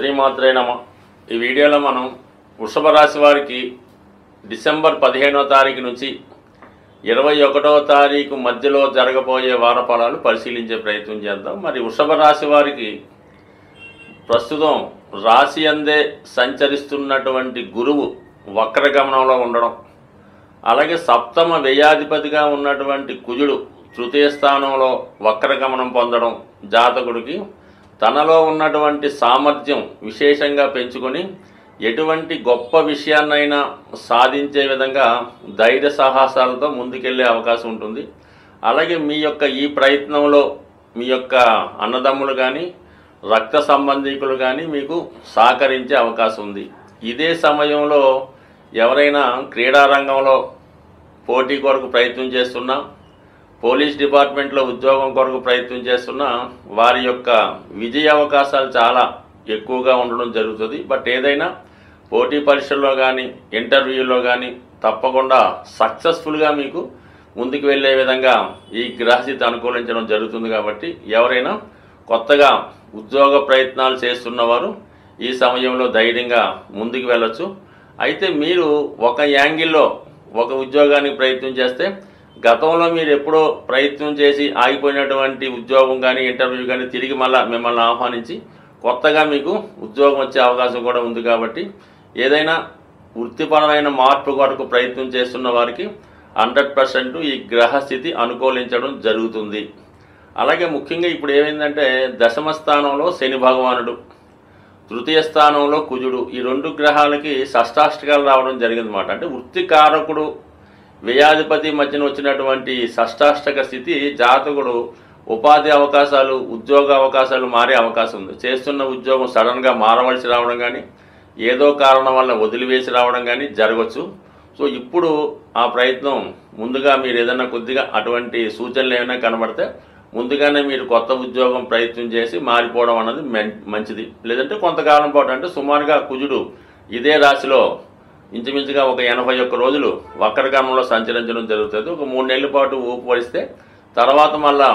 శ్రీమాత్రే నమ. ఈ వీడియోలో మనం వృషభ రాశి వారికి డిసెంబర్ 15వ తారీఖు నుంచి 21వ తారీఖు మధ్యలో జరగబోయే వార ఫలాలు పరిశీలించే ప్రయత్నం చేద్దాం. మరి వృషభ రాశి వారికి ప్రస్తుతం రాశి అందే సంచరిస్తున్నటువంటి గురువు వక్రగమనంలో ఉండడం, అలాగే సప్తమ వ్యయాధిపతిగా ఉన్నటువంటి కుజుడు తృతీయ స్థానంలో వక్రగమనం పొందడం జాతకుడికి తనలో ఉన్నటువంటి సామర్థ్యం విశేషంగా పెంచుకొని ఎటువంటి గొప్ప విషయాన్నైనా సాధించే విధంగా ధైర్య సాహసాలతో ముందుకెళ్లే అవకాశం ఉంటుంది. అలాగే మీ యొక్క ఈ ప్రయత్నంలో మీ యొక్క అన్నదమ్ములు కానీ రక్త సంబంధికులు కానీ మీకు సహకరించే అవకాశం ఉంది. ఇదే సమయంలో ఎవరైనా క్రీడారంగంలో పోటీ కొరకు ప్రయత్నం చేస్తున్నా, పోలీస్ డిపార్ట్మెంట్లో ఉద్యోగం కొరకు ప్రయత్నం చేస్తున్న వారి యొక్క విజయ అవకాశాలు చాలా ఎక్కువగా ఉండడం జరుగుతుంది. బట్ ఏదైనా పోటీ పరీక్షల్లో కానీ ఇంటర్వ్యూలో కానీ తప్పకుండా సక్సెస్ఫుల్గా మీకు ముందుకు వెళ్ళే విధంగా ఈ గ్రహస్థితి అనుకూలించడం జరుగుతుంది. కాబట్టి ఎవరైనా కొత్తగా ఉద్యోగ ప్రయత్నాలు చేస్తున్నవారు ఈ సమయంలో ధైర్యంగా ముందుకు వెళ్ళొచ్చు. అయితే మీరు ఒక యాంగిల్లో ఒక ఉద్యోగానికి ప్రయత్నం చేస్తే గతంలో మీరు ఎప్పుడో ప్రయత్నం చేసి ఆగిపోయినటువంటి ఉద్యోగం కానీ ఇంటర్వ్యూ కానీ తిరిగి మిమ్మల్ని ఆహ్వానించి కొత్తగా మీకు ఉద్యోగం వచ్చే అవకాశం కూడా ఉంది. కాబట్టి ఏదైనా వృత్తిపరమైన మార్పు కొరకు ప్రయత్నం చేస్తున్న వారికి 100% ఈ గ్రహస్థితి అనుకూలించడం జరుగుతుంది. అలాగే ముఖ్యంగా ఇప్పుడు ఏమైందంటే దశమ స్థానంలో శని భగవానుడు, తృతీయ స్థానంలో కుజుడు, ఈ రెండు గ్రహాలకి షష్టాష్టకాలు రావడం జరిగిందన్నమాట. అంటే వృత్తికారకుడు వ్యయాధిపతి మధ్యన వచ్చినటువంటి షష్టాష్టక స్థితి జాతకుడు ఉపాధి అవకాశాలు, ఉద్యోగ అవకాశాలు మారే అవకాశం ఉంది. చేస్తున్న ఉద్యోగం సడన్గా మారవలసి రావడం కానీ ఏదో కారణం వల్ల వదిలివేసి రావడం కానీ జరగవచ్చు. సో ఇప్పుడు ఆ ప్రయత్నం ముందుగా మీరు ఏదైనా కొద్దిగా అటువంటి సూచనలు ఏమైనా కనబడితే ముందుగానే మీరు కొత్త ఉద్యోగం ప్రయత్నం చేసి మారిపోవడం అన్నది మంచిది. లేదంటే కొంతకాలం పాటు అంటే సుమారుగా కుజుడు ఇదే రాశిలో ఇంచుమించుగా ఒక 81 రోజులు వక్రగమనంలో సంచరించడం జరుగుతుంది. ఒక 3 నెలల పాటు ఊపు పడిస్తే తర్వాత మళ్ళా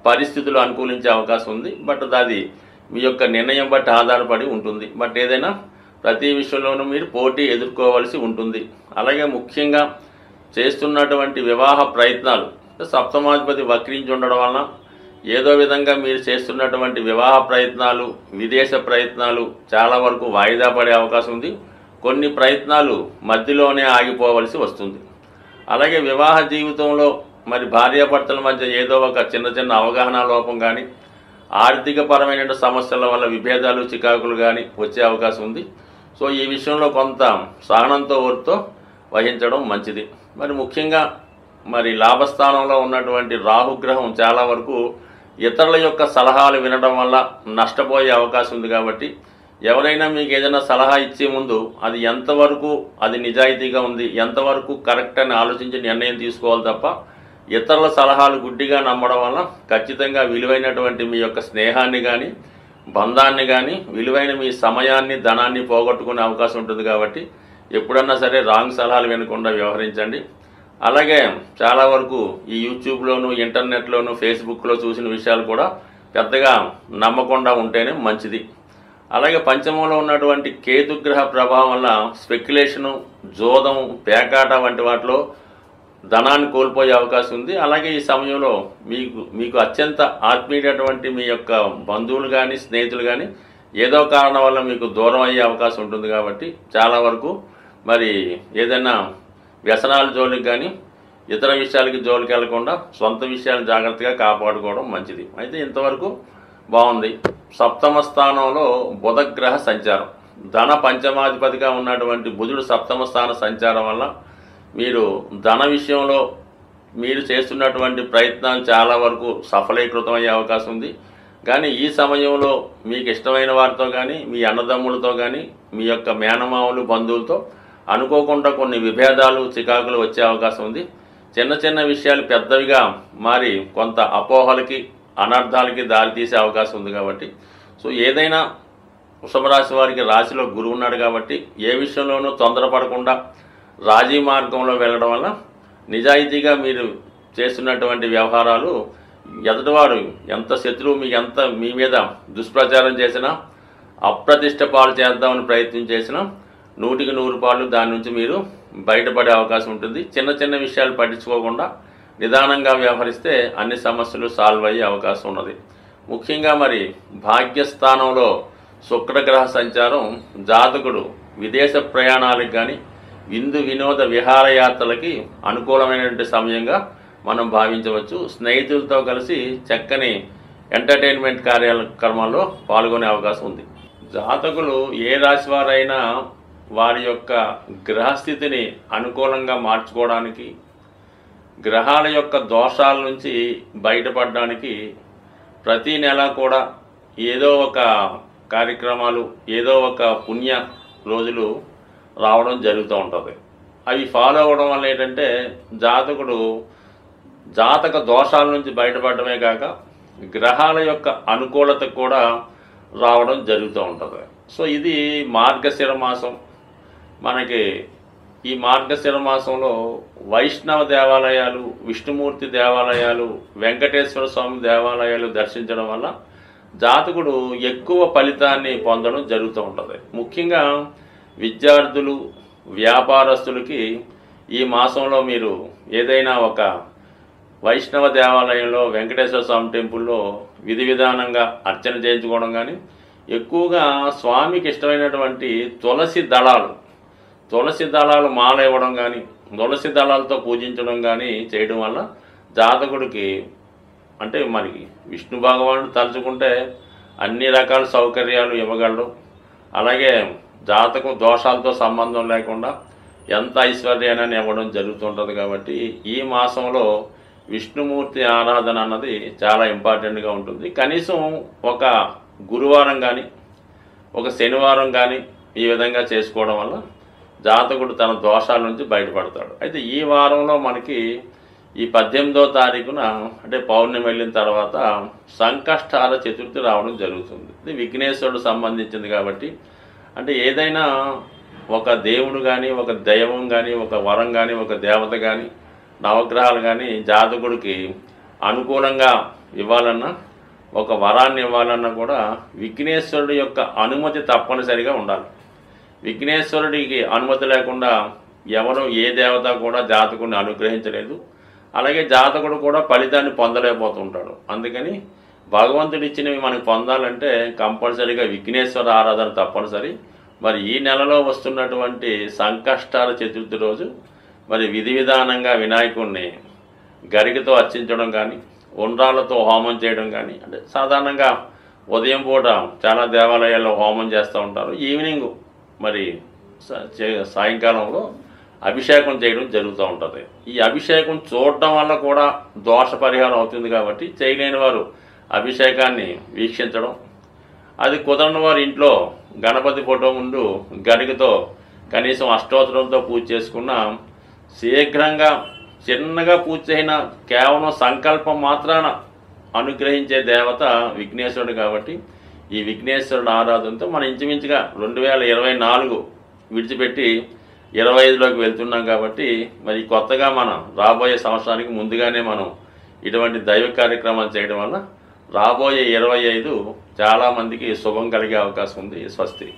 పరిస్థితులు అనుకూలించే అవకాశం ఉంది. బట్ అది మీ యొక్క నిర్ణయం బట్టి ఆధారపడి ఉంటుంది. బట్ ఏదైనా ప్రతి విషయంలోనూ మీరు పోటీ ఎదుర్కోవాల్సి ఉంటుంది. అలాగే ముఖ్యంగా చేస్తున్నటువంటి వివాహ ప్రయత్నాలు సప్తమాధిపతి వక్రించి ఉండడం వలన ఏదో విధంగా మీరు చేస్తున్నటువంటి వివాహ ప్రయత్నాలు, విదేశ ప్రయత్నాలు చాలా వరకు వాయిదా పడే అవకాశం ఉంది. కొన్ని ప్రయత్నాలు మధ్యలోనే ఆగిపోవలసి వస్తుంది. అలాగే వివాహ జీవితంలో మరి భార్యాభర్తల మధ్య ఏదో ఒక చిన్న అవగాహన లోపం కానీ ఆర్థిక పరమైన సమస్యల వల్ల విభేదాలు, చికాకులు కానీ వచ్చే అవకాశం ఉంది. సో ఈ విషయంలో కొంత సహనంతో ఓర్పుతో వహించడం మంచిది. మరి ముఖ్యంగా మరి లాభస్థానంలో ఉన్నటువంటి రాహుగ్రహం చాలా వరకు ఇతరుల యొక్క సలహాలు వినడం వల్ల నష్టపోయే అవకాశం ఉంది. కాబట్టి ఎవరైనా మీకు ఏదైనా సలహా ఇచ్చే ముందు అది ఎంతవరకు అది నిజాయితీగా ఉంది, ఎంతవరకు కరెక్ట్ అని ఆలోచించి నిర్ణయం తీసుకోవాలి తప్ప ఇతరుల సలహాలు గుడ్డిగా నమ్మడం వల్ల ఖచ్చితంగా విలువైనటువంటి మీ యొక్క స్నేహాన్ని కానీ బంధాన్ని కానీ విలువైన మీ సమయాన్ని, ధనాన్ని పోగొట్టుకునే అవకాశం ఉంటుంది. కాబట్టి ఎప్పుడన్నా సరే రాంగ్ సలహాలు వినకుండా వ్యవహరించండి. అలాగే చాలా వరకు ఈ యూట్యూబ్లోను, ఇంటర్నెట్లోను, ఫేస్బుక్లో చూసిన విషయాలు కూడా పెద్దగా నమ్మకుండా ఉంటేనే మంచిది. అలాగే పంచమంలో ఉన్నటువంటి కేతుగ్రహ ప్రభావం వల్ల స్పెక్యులేషను, జోదం, పేకాట వంటి వాటిలో ధనాన్ని కోల్పోయే అవకాశం ఉంది. అలాగే ఈ సమయంలో మీకు అత్యంత ఆత్మీయటువంటి మీ యొక్క బంధువులు కానీ స్నేహితులు కానీ ఏదో కారణం వల్ల మీకు దూరం అయ్యే అవకాశం ఉంటుంది. కాబట్టి చాలా వరకు మరి ఏదైనా వ్యసనాల జోలికి కానీ ఇతర విషయాలకి జోలికి వెళ్లకుండా సొంత విషయాలు జాగ్రత్తగా కాపాడుకోవడం మంచిది. అయితే ఇంతవరకు బాగుంది. సప్తమ స్థానంలో బుధగ్రహ సంచారం, ధన పంచమాధిపతిగా ఉన్నటువంటి బుధుడు సప్తమ స్థాన సంచారం వల్ల మీరు ధన విషయంలో మీరు చేస్తున్నటువంటి ప్రయత్నాలు చాలా వరకు సఫలీకృతం అయ్యే అవకాశం ఉంది. కానీ ఈ సమయంలో మీకు ఇష్టమైన వారితో కానీ మీ అన్నదమ్ములతో కానీ మీ యొక్క మేనమామలు, బంధువులతో అనుకోకుండా కొన్ని విభేదాలు, చికాకులు వచ్చే అవకాశం ఉంది. చిన్న విషయాలు పెద్దవిగా మారి కొంత అపోహలకి, అనర్థాలకి దారితీసే అవకాశం ఉంది. కాబట్టి సో ఏదైనా వృషభ రాశి వారికి రాశిలో గురువు ఉన్నాడు కాబట్టి ఏ విషయంలోనూ తొందరపడకుండా రాజీ మార్గంలో వెళ్ళడం వల్ల నిజాయితీగా మీరు చేస్తున్నటువంటి వ్యవహారాలు ఎదుటివారు ఎంత శత్రువు మీకు ఎంత మీ మీద దుష్ప్రచారం చేసినా అప్రతిష్ట పాలు చేద్దామని ప్రయత్నం చేసినా 100కి 100 పాలు దాని నుంచి మీరు బయటపడే అవకాశం ఉంటుంది. చిన్న చిన్న విషయాలు పట్టించుకోకుండా నిదానంగా వ్యవహరిస్తే అన్ని సమస్యలు సాల్వ్ అయ్యే అవకాశం ఉన్నది. ముఖ్యంగా మరి భాగ్యస్థానంలో శుక్రగ్రహ సంచారం జాతకుడు విదేశ ప్రయాణాలకు కానీ విందు వినోద విహారయాత్రలకి అనుకూలమైనటువంటి సమయంగా మనం భావించవచ్చు. స్నేహితులతో కలిసి చక్కని ఎంటర్టైన్మెంట్ కార్యక్రమాల్లో పాల్గొనే అవకాశం ఉంది. జాతకులు ఏ రాశి వారైనా వారి యొక్క గ్రహస్థితిని అనుకూలంగా మార్చుకోవడానికి, గ్రహాల యొక్క దోషాల నుంచి బయటపడడానికి ప్రతి నెల కూడా ఏదో ఒక కార్యక్రమాలు, ఏదో ఒక పుణ్య రోజులు రావడం జరుగుతూ ఉంటుంది. అవి ఫాలో అవ్వడం వల్ల ఏంటంటే జాతకుడు జాతక దోషాల నుంచి బయటపడమే కాక గ్రహాల యొక్క అనుకూలత కూడా రావడం జరుగుతూ ఉంటుంది. సో ఇది మార్గశిర మాసం. మనకి ఈ మార్గశిర మాసంలో వైష్ణవ దేవాలయాలు, విష్ణుమూర్తి దేవాలయాలు, వెంకటేశ్వర స్వామి దేవాలయాలు దర్శించడం వల్ల జాతకుడు ఎక్కువ ఫలితాన్ని పొందడం జరుగుతూ ఉంటుంది. ముఖ్యంగా విద్యార్థులు, వ్యాపారస్తులకి ఈ మాసంలో మీరు ఏదైనా ఒక వైష్ణవ దేవాలయంలో, వెంకటేశ్వర స్వామి టెంపుల్లో విధి విధానంగా అర్చన చేయించుకోవడం కానీ, ఎక్కువగా స్వామికి ఇష్టమైనటువంటి తులసి దళాలు మాల ఇవ్వడం కానీ, తులసి దళాలతో పూజించడం కానీ చేయడం వల్ల జాతకుడికి అంటే మనకి విష్ణు భగవానుడు తలుచుకుంటే అన్ని రకాల సౌకర్యాలు ఇవ్వగలడు. అలాగే జాతకం దోషాలతో సంబంధం లేకుండా ఎంత ఐశ్వర్యాన్ని ఇవ్వడం జరుగుతుంటుంది. కాబట్టి ఈ మాసంలో విష్ణుమూర్తి ఆరాధన అన్నది చాలా ఇంపార్టెంట్గా ఉంటుంది. కనీసం ఒక గురువారం కానీ, ఒక శనివారం కానీ ఈ విధంగా చేసుకోవడం వల్ల జాతకుడు తన దోషాల నుంచి బయటపడతాడు. అయితే ఈ వారంలో మనకి ఈ 18వ తారీఖున అంటే పౌర్ణమి వెళ్ళిన తర్వాత సంకష్టాల చతుర్థి రావడం జరుగుతుంది. ఇది విఘ్నేశ్వరుడు సంబంధించింది కాబట్టి అంటే ఏదైనా ఒక దేవుడు కానీ, ఒక దైవం కానీ, ఒక వరం కానీ, ఒక దేవత కానీ, నవగ్రహాలు కానీ జాతకుడికి అనుకూలంగా ఇవ్వాలన్నా, ఒక వరాన్ని ఇవ్వాలన్నా కూడా విఘ్నేశ్వరుడి యొక్క అనుమతి తప్పనిసరిగా ఉండాలి. విఘ్నేశ్వరుడికి అనుమతి లేకుండా ఎవరు ఏ దేవత కూడా జాతకుడిని అనుగ్రహించలేదు. అలాగే జాతకుడు కూడా ఫలితాన్ని పొందలేకపోతుంటాడు. అందుకని భగవంతుడు ఇచ్చినవి మనకు పొందాలంటే కంపల్సరీగా విఘ్నేశ్వర ఆరాధన తప్పనిసరి. మరి ఈ నెలలో వస్తున్నటువంటి సంకష్టాల చతుర్థి రోజు మరి విధి విధానంగా వినాయకుడిని గరికతో అర్చించడం కానీ, ఉండ్రాలతో హోమం చేయడం కానీ, అంటే సాధారణంగా ఉదయం పూట చాలా దేవాలయాల్లో హోమం చేస్తూ ఉంటారు. ఈవినింగ్ మరి సాయంకాలంలో అభిషేకం చేయడం జరుగుతూ ఉంటుంది. ఈ అభిషేకం చూడటం వల్ల కూడా దోష పరిహారం అవుతుంది. కాబట్టి చేయలేని వారు అభిషేకాన్ని వీక్షించడం, అది కుదరని వారు ఇంట్లో గణపతి ఫోటో ముందు గరికతో కనీసం అష్టోత్తరంతో పూజ చేసుకున్న శీఘ్రంగా చిన్నగా పూజ చేసిన కేవలం సంకల్పం మాత్రాన అనుగ్రహించే దేవత విఘ్నేశ్వరుడు. కాబట్టి ఈ విఘ్నేశ్వరుడు ఆరాధనతో మనం ఇంచుమించుగా 2024 విడిచిపెట్టి 25లోకి వెళ్తున్నాం. కాబట్టి మరి కొత్తగా మనం రాబోయే సంవత్సరానికి ముందుగానే మనం ఇటువంటి దైవ కార్యక్రమాలు చేయడం వల్ల రాబోయే 25 చాలామందికి శుభం కలిగే అవకాశం ఉంది. స్వస్తి.